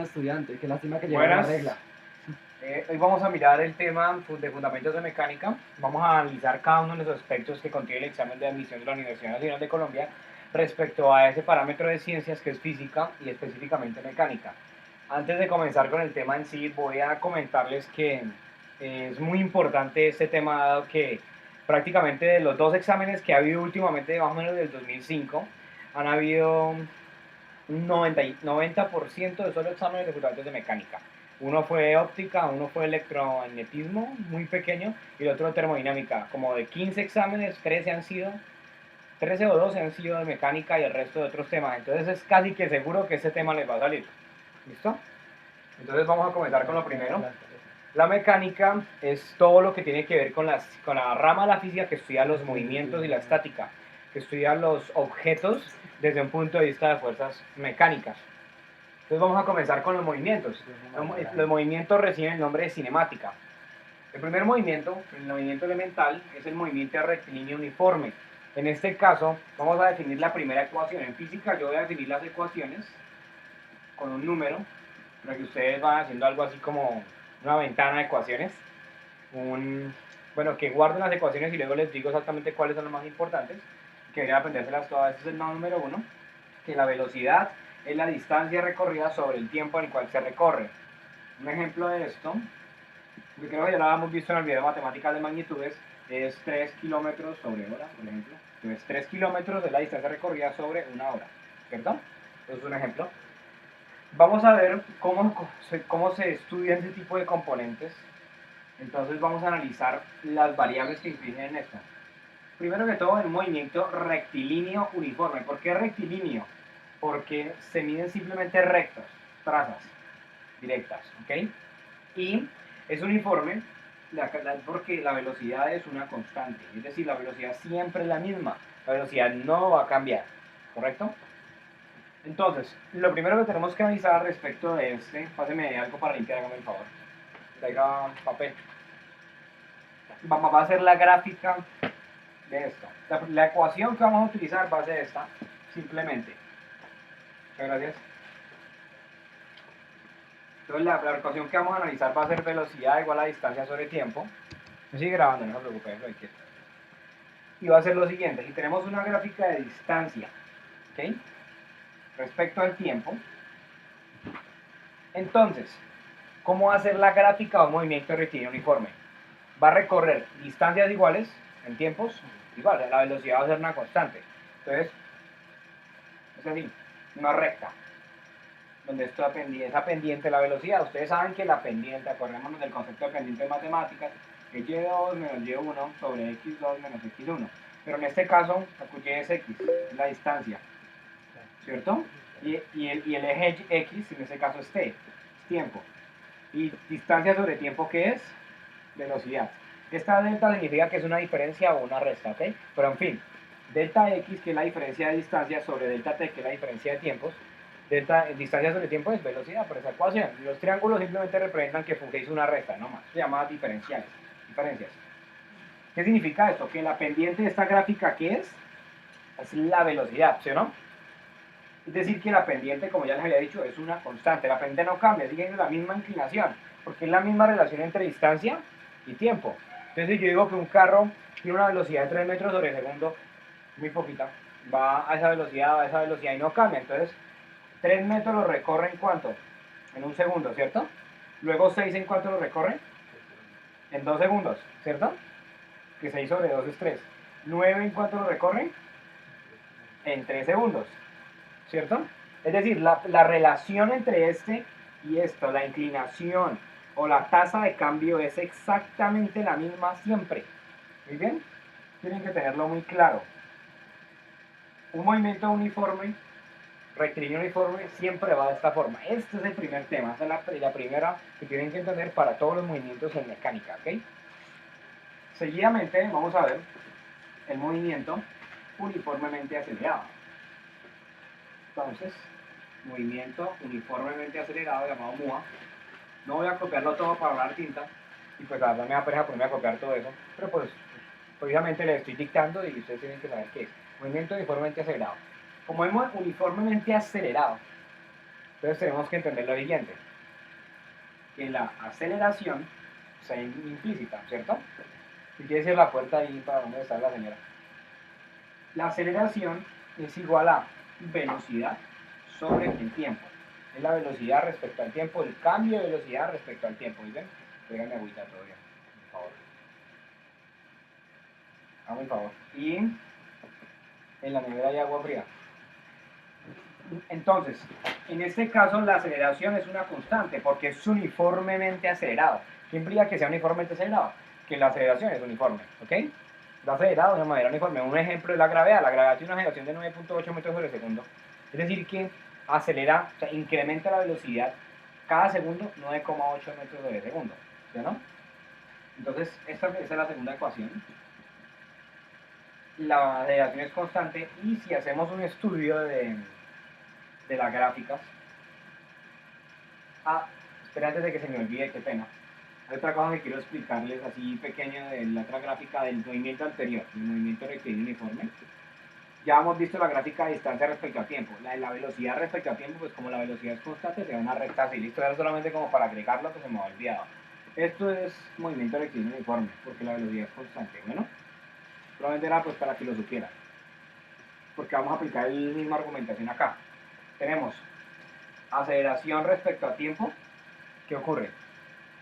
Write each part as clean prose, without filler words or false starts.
Estudiante, qué lástima que llegó la Buenas. regla. Hoy vamos a mirar el tema de fundamentos de mecánica. Vamos a analizar cada uno de los aspectos que contiene el examen de admisión de la Universidad Nacional de Colombia respecto a ese parámetro de ciencias que es física y específicamente mecánica. Antes de comenzar con el tema en sí, voy a comentarles que es muy importante este tema, dado que prácticamente de los dos exámenes que ha habido últimamente, más o menos del 2005, han habido un 90% de solo exámenes de estudiantes de mecánica. Uno fue óptica, uno fue electromagnetismo, muy pequeño, y el otro termodinámica. Como de 15 exámenes, 13 o 12 han sido de mecánica y el resto de otros temas. Entonces es casi que seguro que ese tema les va a salir. ¿Listo? Entonces vamos a comenzar con lo primero. La mecánica es todo lo que tiene que ver con la rama de la física que estudia los movimientos y la estática, que estudia los objetos desde un punto de vista de fuerzas mecánicas. Entonces vamos a comenzar con los movimientos. Los movimientos reciben el nombre de cinemática. El primer movimiento, el movimiento elemental, es el movimiento rectilíneo uniforme. En este caso, vamos a definir la primera ecuación. En física yo voy a definir las ecuaciones con un número, para que ustedes van haciendo algo así como una ventana de ecuaciones. Bueno, que guarden las ecuaciones y luego les digo exactamente cuáles son las más importantes, que deberían aprendérselas todas. Este es el número 1, que la velocidad es la distancia recorrida sobre el tiempo en el cual se recorre. Un ejemplo de esto, que creo que ya lo habíamos visto en el video de matemáticas de magnitudes, es 3 kilómetros sobre hora, por ejemplo. Entonces 3 kilómetros es la distancia recorrida sobre una hora, ¿cierto? Entonces un ejemplo. Vamos a ver cómo se estudia ese tipo de componentes. Entonces vamos a analizar las variables que influyen en esto. Primero que todo, el movimiento rectilíneo uniforme. ¿Por qué rectilíneo? Porque se miden simplemente rectas, trazas directas, ¿ok? Y es uniforme porque la velocidad es una constante, es decir, la velocidad siempre es la misma, la velocidad no va a cambiar, ¿correcto? Entonces, lo primero que tenemos que analizar respecto de páseme algo para limpiar, hágame el favor, traiga papel. Va a ser la gráfica de esto. La ecuación que vamos a utilizar va a ser esta, simplemente. Muchas gracias. Entonces la ecuación que vamos a analizar va a ser velocidad igual a distancia sobre tiempo. Me sigue grabando, no se preocupe, lo quieto. Y va a ser lo siguiente, si tenemos una gráfica de distancia, ¿ok? Respecto al tiempo, entonces, ¿cómo va a ser la gráfica de un movimiento rectilíneo uniforme? Va a recorrer distancias iguales en tiempos iguales, la velocidad va a ser una constante. Entonces, es así, una recta, donde esa pendiente, la velocidad, ustedes saben que la pendiente, acordémonos del concepto de pendiente de matemáticas, es y2 menos y1 sobre x2 menos x1. Pero en este caso, y es x, es la distancia, ¿cierto? Y el eje x, en este caso es t, es tiempo. Y distancia sobre tiempo, ¿qué es? Velocidad. Esta delta significa que es una diferencia o una resta, ¿ok? Pero en fin, delta x, que es la diferencia de distancia, sobre delta t, que es la diferencia de tiempos. Distancia sobre tiempo es velocidad por esa ecuación. Los triángulos simplemente representan que fungéis una resta, no más. Se llama diferenciales, diferencias. ¿Qué significa esto? Que la pendiente de esta gráfica, ¿qué es? Es la velocidad, ¿sí o no? Es decir, que la pendiente, como ya les había dicho, es una constante. La pendiente no cambia, sigue la misma inclinación, porque es la misma relación entre distancia y tiempo. Entonces, si yo digo que un carro tiene una velocidad de 3 metros sobre segundo, muy poquita, va a esa velocidad y no cambia. Entonces, 3 metros lo recorre en cuánto? En un segundo, ¿cierto? Luego 6 en cuánto lo recorre? En 2 segundos, ¿cierto? Que 6 sobre 2 es 3. 9 en cuánto lo recorre? En 3 segundos, ¿cierto? Es decir, la relación entre este y esto, la inclinación o la tasa de cambio es exactamente la misma siempre. ¿Muy bien? Tienen que tenerlo muy claro. Un movimiento uniforme, rectilíneo uniforme, siempre va de esta forma. Este es el primer tema, esta es la primera que tienen que entender para todos los movimientos en mecánica, ¿ok? Seguidamente vamos a ver el movimiento uniformemente acelerado. Entonces, movimiento uniformemente acelerado llamado MUA. No voy a copiarlo todo para ahorrar tinta, y pues la verdad me da pereza ponerme a copiar todo eso, pero pues obviamente les estoy dictando y ustedes tienen que saber qué es. Movimiento uniformemente acelerado. Como vemos, uniformemente acelerado, Entonces tenemos que entender lo siguiente, que la aceleración sea implícita, ¿cierto? Si quiere decir la puerta ahí para dónde está la señora. La aceleración es igual a velocidad sobre el tiempo. Es la velocidad respecto al tiempo, el cambio de velocidad respecto al tiempo. ¿Dicen? Tráigame agüita todavía, por favor. Hazme un favor. Y en la nevera hay agua fría. Entonces, en este caso la aceleración es una constante porque es uniformemente acelerado. ¿Qué implica que sea uniformemente acelerado? Que la aceleración es uniforme, ¿ok? Está acelerado de una manera uniforme. Un ejemplo es la gravedad. La gravedad tiene una aceleración de 9.8 metros sobre segundo. Es decir, que acelera, o sea, incrementa la velocidad cada segundo 9,8 metros sobre segundo. ¿Sí, no? Entonces, esta es la segunda ecuación. La aceleración es constante y si hacemos un estudio de las gráficas. Espera antes de que se me olvide, qué pena. Hay otra cosa que quiero explicarles así pequeña de la otra gráfica del movimiento anterior, el movimiento rectilíneo uniforme. Ya hemos visto la gráfica de distancia respecto al tiempo. La de la velocidad respecto al tiempo, pues como la velocidad es constante, se da una recta así. Listo, era solamente como para agregarlo que se me había olvidado. Esto es movimiento rectilíneo uniforme, porque la velocidad es constante. Bueno, solamente era pues para que lo supieran. Porque vamos a aplicar la misma argumentación acá. Tenemos aceleración respecto a tiempo. ¿Qué ocurre?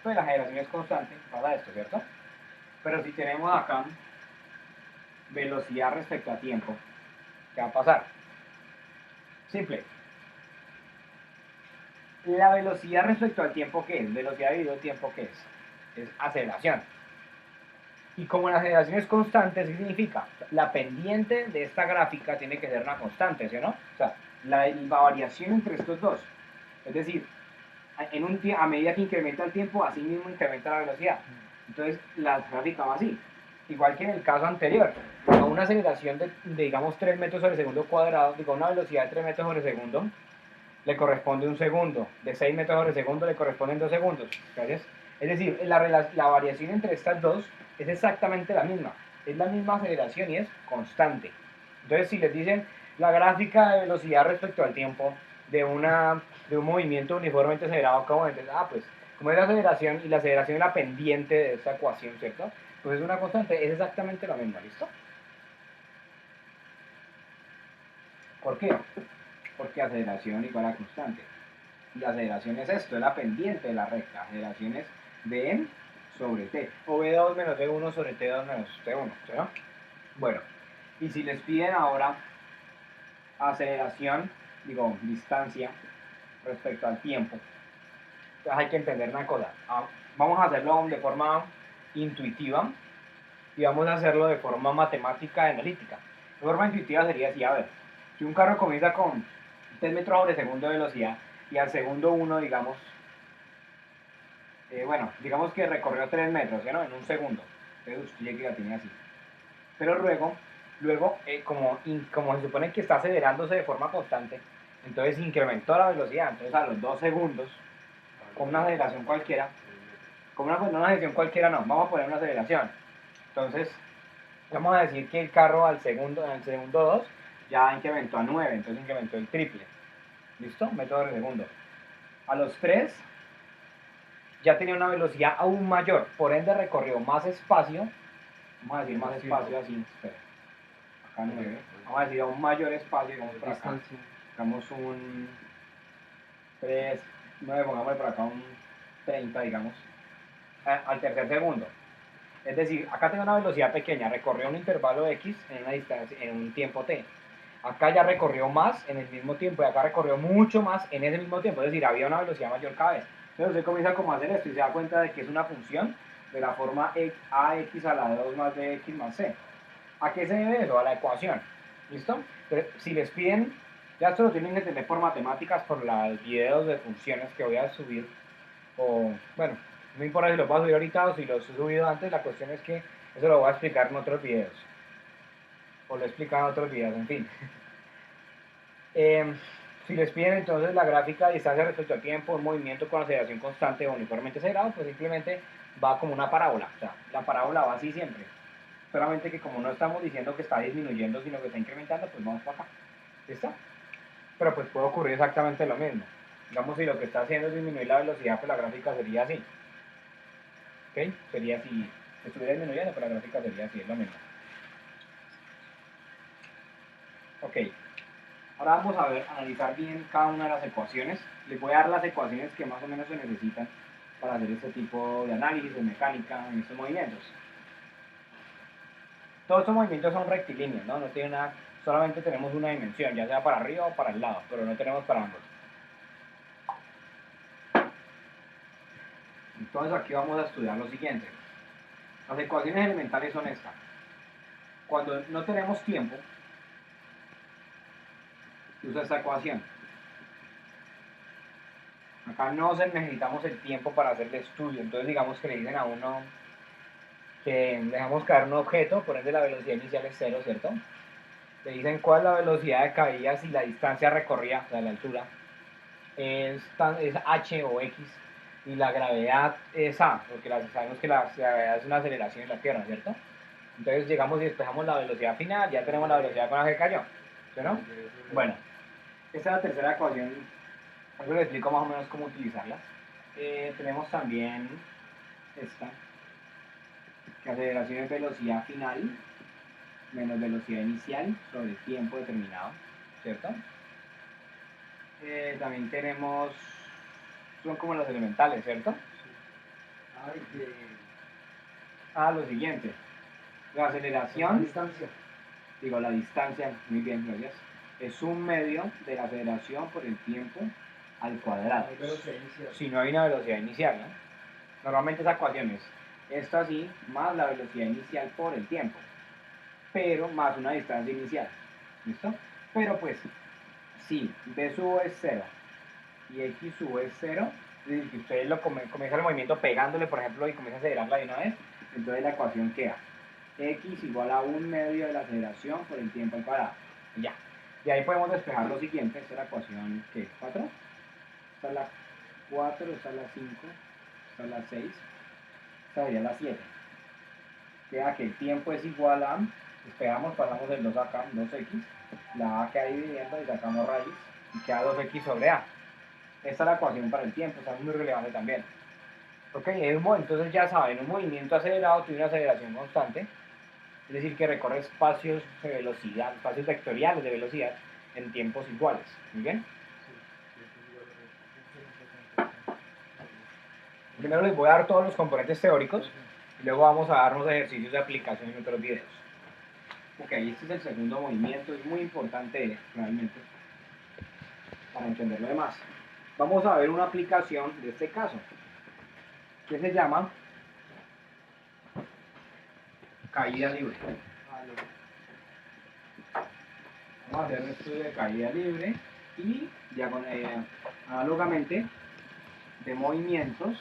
Pues la aceleración es constante, pasa esto, ¿cierto? Pero si tenemos acá velocidad respecto a tiempo, ¿qué va a pasar? Simple. La velocidad respecto al tiempo, ¿qué es? Velocidad dividido tiempo, ¿qué es? Es aceleración. Y como la aceleración es constante, ¿qué significa? La pendiente de esta gráfica tiene que ser una constante, ¿sí o no? O sea, la variación entre estos dos. Es decir, a medida que incrementa el tiempo, así mismo incrementa la velocidad. Entonces, la gráfica va así. Igual que en el caso anterior, a una aceleración de digamos 3 metros sobre segundo cuadrado, digo, una velocidad de 3 metros sobre segundo, le corresponde un segundo. De 6 metros sobre segundo le corresponden 2 segundos. ¿Gracias? Es decir, la variación entre estas dos es exactamente la misma. Es la misma aceleración y es constante. Entonces, si les dicen la gráfica de velocidad respecto al tiempo de, de un movimiento uniformemente acelerado, ¿cómo es? Pues, como es la aceleración y la aceleración es la pendiente de esta ecuación, ¿cierto? Pues es una constante, es exactamente la misma, ¿listo? ¿Por qué? Porque aceleración igual a constante. Y la aceleración es esto, es la pendiente de la recta. Aceleración es Vm sobre t. O V2 menos V1 sobre T2 menos T1, ¿sí, no? Bueno, y si les piden ahora aceleración, digo, distancia respecto al tiempo, entonces hay que entender una cosa. Vamos a hacerlo de forma intuitiva y vamos a hacerlo de forma matemática y analítica. De forma intuitiva sería así, a ver, si un carro comienza con 3 metros sobre segundo de velocidad y al segundo 1, digamos, bueno, digamos que recorrió 3 metros, ¿sí, no? En un segundo. Entonces usted llega y la tiene así. Pero luego como se supone que está acelerándose de forma constante, entonces incrementó la velocidad. Entonces a los 2 segundos, con una aceleración cualquiera, no una aceleración cualquiera no, vamos a poner una aceleración. Entonces, vamos a decir que el carro en el segundo 2 ya incrementó a 9, entonces incrementó el triple. ¿Listo? Método de segundo. A los 3 ya tenía una velocidad aún mayor, por ende recorrió más espacio, vamos a decir más espacio así, espera, acá 9, vamos a decir aún mayor espacio, digamos por acá, digamos un 3, 9, pongámosle por acá un 30, digamos, al tercer segundo. Es decir, acá tengo una velocidad pequeña, recorrió un intervalo X en una distancia, en un tiempo T. Acá ya recorrió más en el mismo tiempo y acá recorrió mucho más en ese mismo tiempo. Es decir, había una velocidad mayor cada vez. Entonces usted comienza como a hacer esto y se da cuenta de que es una función de la forma ax a la 2 más bx más c. ¿A qué se debe eso? A la ecuación. ¿Listo? Pero si les piden, ya esto lo tienen que entender por matemáticas, por los videos de funciones que voy a subir. O, bueno, no importa si los voy a subir ahorita o si los he subido antes, la cuestión es que eso lo voy a explicar en otros videos. O lo he explicado en otros videos, en fin. Si les piden entonces la gráfica de distancia respecto al tiempo, un movimiento con aceleración constante o uniformemente acelerado, pues simplemente va como una parábola. O sea, la parábola va así siempre. Solamente que como no estamos diciendo que está disminuyendo, sino que está incrementando, pues vamos para acá. ¿Listo? Pero pues puede ocurrir exactamente lo mismo. Digamos, si lo que está haciendo es disminuir la velocidad, pues la gráfica sería así. ¿Ok? Sería así. Si estuviera disminuyendo, pues la gráfica sería así, es lo mismo. Ok. Ahora vamos a ver, analizar bien cada una de las ecuaciones. Les voy a dar las ecuaciones que más o menos se necesitan para hacer este tipo de análisis de mecánica en estos movimientos. Todos estos movimientos son rectilíneos, ¿no? No tienen nada, solamente tenemos una dimensión, ya sea para arriba o para el lado, pero no tenemos para ambos. Entonces aquí vamos a estudiar lo siguiente. Las ecuaciones elementales son estas. Cuando no tenemos tiempo, usa esta ecuación. Acá no necesitamos el tiempo para hacer el estudio, entonces digamos que le dicen a uno que dejamos caer un objeto, por ende la velocidad inicial es 0, ¿cierto? Le dicen cuál es la velocidad de caída si la distancia recorrida, o sea, la altura, es h o x, y la gravedad es a, porque sabemos que la gravedad es una aceleración en la Tierra, ¿cierto? Entonces llegamos y despejamos la velocidad final, ya tenemos la velocidad con la que cayó, ¿sí o no? Bueno, esta es la tercera ecuación, ahora les explico más o menos cómo utilizarla. Tenemos también esta, que aceleración es velocidad final menos velocidad inicial sobre tiempo determinado, ¿cierto? También tenemos, son como los elementales, ¿cierto? Lo siguiente, la aceleración, distancia. digo la distancia, muy bien, gracias, es un medio de la aceleración por el tiempo al cuadrado. Si no hay una velocidad inicial, ¿no? Normalmente esa ecuación es esta así, más la velocidad inicial por el tiempo, pero más una distancia inicial, ¿listo? Pero pues, si b sub es 0 y x sub es 0, es decir, que ustedes comienzan el movimiento pegándole, por ejemplo, y comienzan a acelerarla de una vez, entonces la ecuación queda x igual a 1/2 de la aceleración por el tiempo al cuadrado. Y ya. Y ahí podemos despejar lo siguiente. Esta es la ecuación, ¿qué? ¿4? Esta es la 4, esta es la 5, esta es la 6, esta sería la 7. Queda que el tiempo es igual a, despejamos, pasamos el 2 acá, 2x, la a queda dividiendo y sacamos raíz, y queda 2x sobre a. Esta es la ecuación para el tiempo, esta es muy relevante también. Ok, entonces ya saben, un movimiento acelerado tiene una aceleración constante, es decir, que recorre espacios de velocidad, espacios vectoriales de velocidad en tiempos iguales. ¿Muy bien? Primero les voy a dar todos los componentes teóricos y luego vamos a darnos ejercicios de aplicación en otros videos. Ok, este es el segundo movimiento, es muy importante realmente para entender lo demás. Vamos a ver una aplicación de este caso, que se llama caída libre. Vamos a hacer un estudio de caída libre y análogamente de movimientos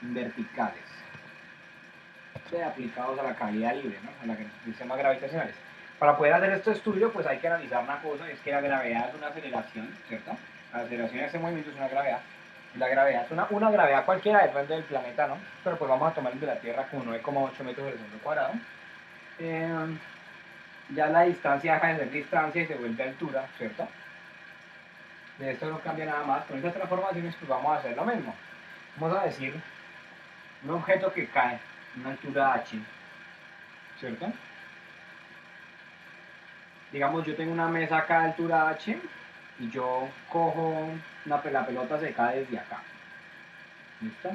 verticales aplicados a la caída libre, ¿no? A los sistemas gravitacionales. Para poder hacer este estudio, pues hay que analizar una cosa, es que la gravedad es una aceleración, ¿cierto? La aceleración de este movimiento es una gravedad. Y la gravedad es una gravedad cualquiera, depende del planeta, ¿no? Pero pues vamos a tomar el de la Tierra con 9,8 metros sobre segundo cuadrado. Ya la distancia deja de ser distancia y se vuelve altura, ¿cierto? De esto no cambia nada más. Con estas transformaciones pues vamos a hacer lo mismo. Vamos a decir un objeto que cae a una altura h, ¿cierto? Digamos, yo tengo una mesa acá a altura h y yo cojo la pelota, se cae desde acá. ¿Listo?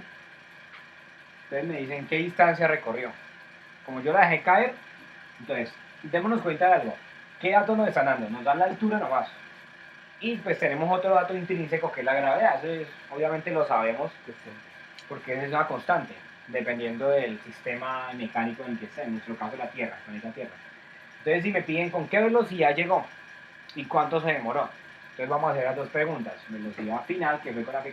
Entonces me dicen qué distancia recorrió. Como yo la dejé caer, entonces, démonos cuenta de algo. ¿Qué datos nos están dando? Nos dan la altura nomás. Y pues tenemos otro dato intrínseco que es la gravedad. Eso obviamente lo sabemos porque es una constante, dependiendo del sistema mecánico en el que esté, en nuestro caso la Tierra, el planeta Tierra. Entonces si me piden con qué velocidad llegó y cuánto se demoró, entonces vamos a hacer las dos preguntas. Velocidad final, que fue con la que